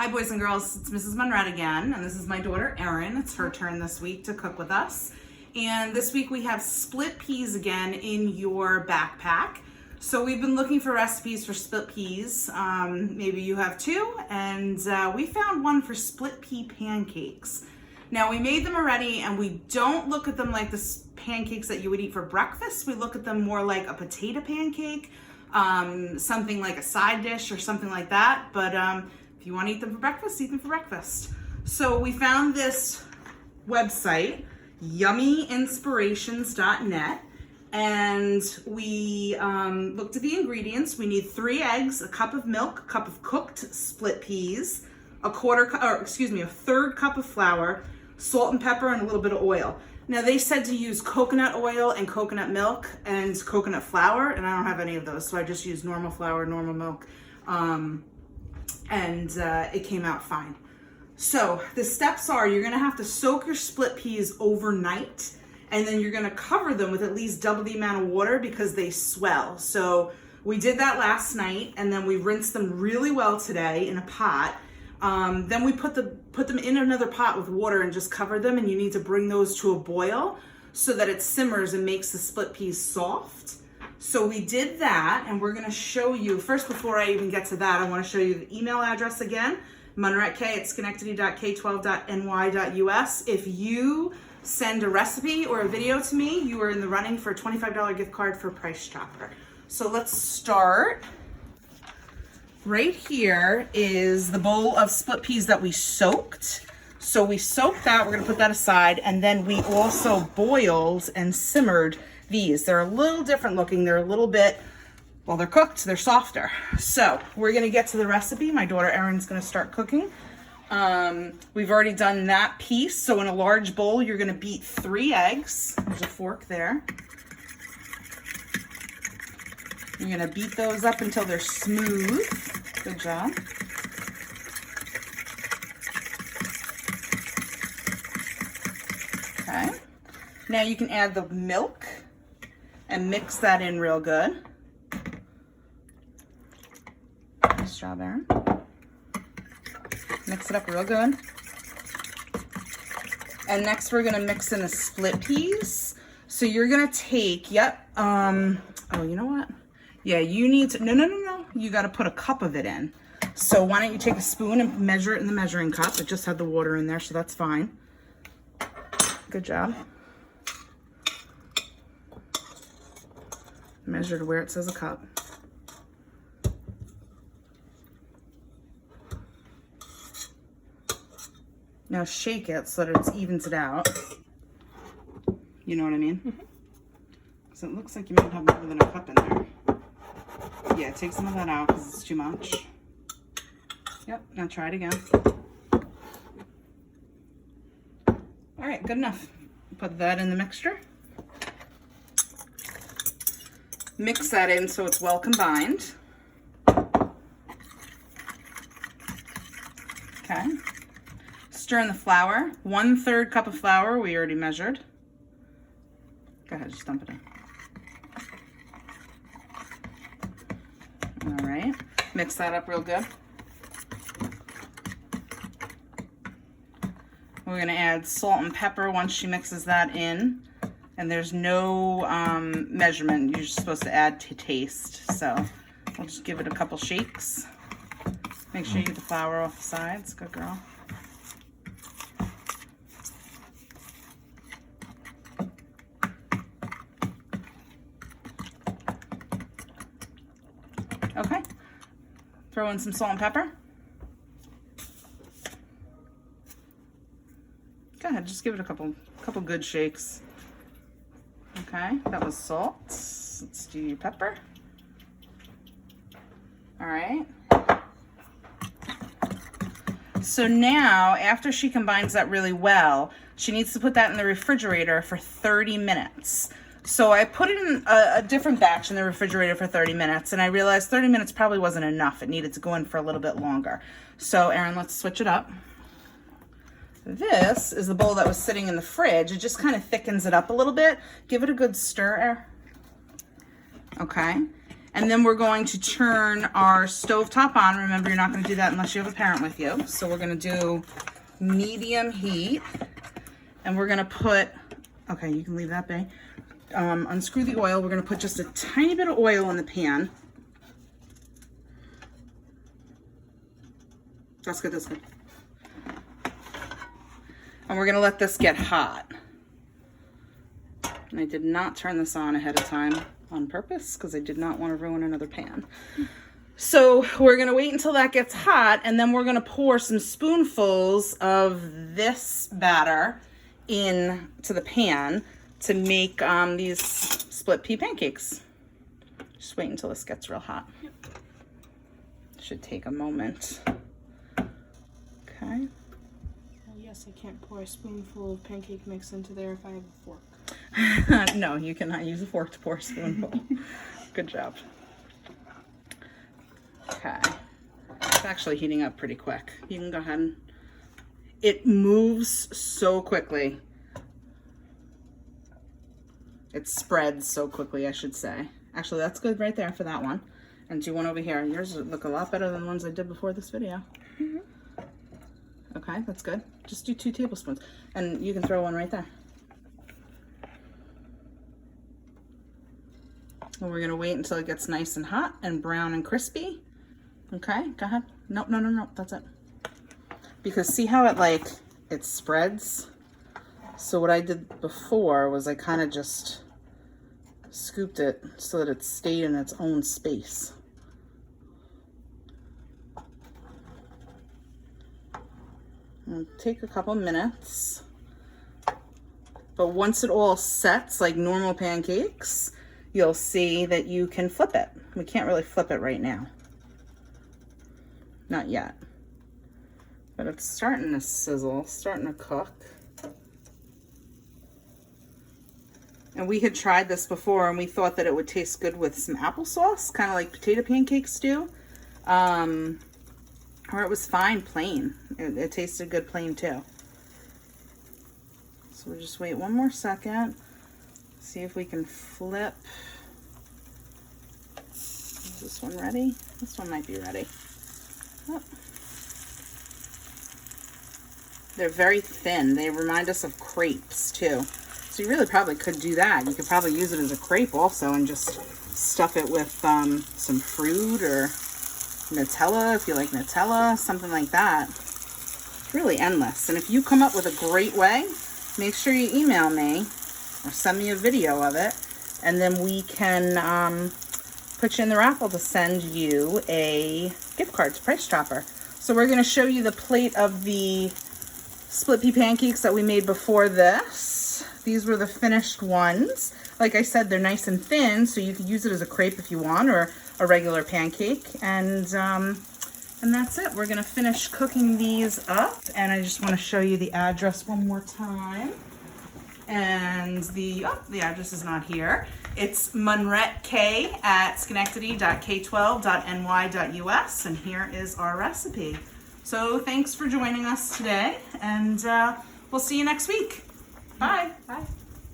Hi boys and girls, it's Mrs. Munrett again, and this is my daughter Erin. It's her turn this week to cook with us. And this week we have split peas again in your backpack. So we've been looking for recipes for split peas. Maybe you have too, and we found one for split pea pancakes. Now we made them already, and we don't look at them like the pancakes that you would eat for breakfast. We look at them more like a potato pancake, something like a side dish or something like that. But if you want to eat them for breakfast, eat them for breakfast. So we found this website, yummyinspirations.net, and we looked at the ingredients. We need 3 eggs, a cup of milk, a cup of cooked split peas, a third cup of flour, salt and pepper, and a little bit of oil. Now they said to use coconut oil and coconut milk and coconut flour, and I don't have any of those, so I just used normal flour, normal milk, and it came out fine. So the steps are, you're gonna have to soak your split peas overnight, and then you're gonna cover them with at least double the amount of water because they swell. So we did that last night, and then we rinsed them really well today in a pot. Then we put them in another pot with water and just cover them, and you need to bring those to a boil so that it simmers and makes the split peas soft. So we did that, and we're gonna show you, first before I even get to that, I wanna show you the email address again, munrettk@schenectady.k12.ny.us. If you send a recipe or a video to me, you are in the running for a $25 gift card for Price Chopper. So let's start. Right here is the bowl of split peas that we soaked. So we soaked that, we're gonna put that aside, and then we also boiled and simmered these. They're a little different looking. They're a little bit, well, they're cooked, they're softer. So we're gonna get to the recipe. My daughter Erin's gonna start cooking. We've already done that piece. So in a large bowl, you're gonna beat 3 eggs. There's a fork there. You're gonna beat those up until they're smooth. Good job. Okay. Now you can add the milk and mix that in real good. Nice job, Erin. Mix it up real good. And next we're gonna mix in the split peas. So you're gonna take, oh, you know what? Yeah, you need to, no. You gotta put a cup of it in. So why don't you take a spoon and measure it in the measuring cup. It just had the water in there, so that's fine. Good job. Measure to where it says a cup. Now shake it so that it evens it out. You know what I mean? Mm-hmm. So it looks like you might have more than a cup in there. Yeah, take some of that out because it's too much. Yep, now try it again. All right, good enough. Put that in the mixture. Mix that in so it's well combined. Okay. Stir in the flour. 1/3 cup of flour we already measured. Go ahead, just dump it in. All right, mix that up real good. We're gonna add salt and pepper once she mixes that in. And there's no measurement. You're just supposed to add to taste. So we'll just give it a couple shakes. Make sure you get the flour off the sides. Good girl. Okay. Throw in some salt and pepper. Go ahead, just give it a couple good shakes. Okay, that was salt. Let's do your pepper. All right. So now, after she combines that really well, she needs to put that in the refrigerator for 30 minutes. So I put it in a different batch in the refrigerator for 30 minutes, and I realized 30 minutes probably wasn't enough. It needed to go in for a little bit longer. So Erin, let's switch it up. This is the bowl that was sitting in the fridge. It just kind of thickens it up a little bit. Give it a good stir. Okay. And then we're going to turn our stovetop on. Remember, you're not going to do that unless you have a parent with you. So we're going to do medium heat. And we're going to put, okay, you can leave that be. Unscrew the oil. We're going to put just a tiny bit of oil in the pan. That's good, that's good. And we're going to let this get hot. And I did not turn this on ahead of time on purpose because I did not want to ruin another pan. So we're going to wait until that gets hot, and then we're going to pour some spoonfuls of this batter into the pan to make these split pea pancakes. Just wait until this gets real hot. Yep. Should take a moment. Okay. Yes, I can't pour a spoonful of pancake mix into there if I have a fork. No, you cannot use a fork to pour a spoonful. Good job. Okay. It's actually heating up pretty quick. You can go ahead and... It moves so quickly. It spreads so quickly, I should say. Actually, that's good right there for that one. And do one over here. Yours look a lot better than the ones I did before this video. Mm-hmm. Okay, that's good. Just do 2 tablespoons. And you can throw one right there. And we're going to wait until it gets nice and hot and brown and crispy. Okay, go ahead. Nope, no, that's it. Because see how it spreads? So what I did before was I kind of just scooped it so that it stayed in its own space. It'll take a couple minutes. But once it all sets like normal pancakes, you'll see that you can flip it. We can't really flip it right now. Not yet. But it's starting to sizzle, starting to cook. And we had tried this before and we thought that it would taste good with some applesauce, kind of like potato pancakes do. Or it was fine plain. It tasted good plain too. So we'll just wait one more second. See if we can flip. Is this one ready? This one might be ready. Oh. They're very thin. They remind us of crepes too. So you really probably could do that. You could probably use it as a crepe also and just stuff it with some fruit or Nutella if you like Nutella, something like that. It's really endless. And if you come up with a great way, make sure you email me or send me a video of it, and then we can put you in the raffle to send you a gift card to Price Chopper. So we're going to show you the plate of the split pea pancakes that we made before this. These were the finished ones. Like I said, they're nice and thin, so you could use it as a crepe if you want, or a regular pancake. And that's it. We're going to finish cooking these up, and I just want to show you the address one more time. And the address is not here. It's Munrett K at schenectady.k12.ny.us, and here is our recipe. So thanks for joining us today, and we'll see you next week. Bye. Bye.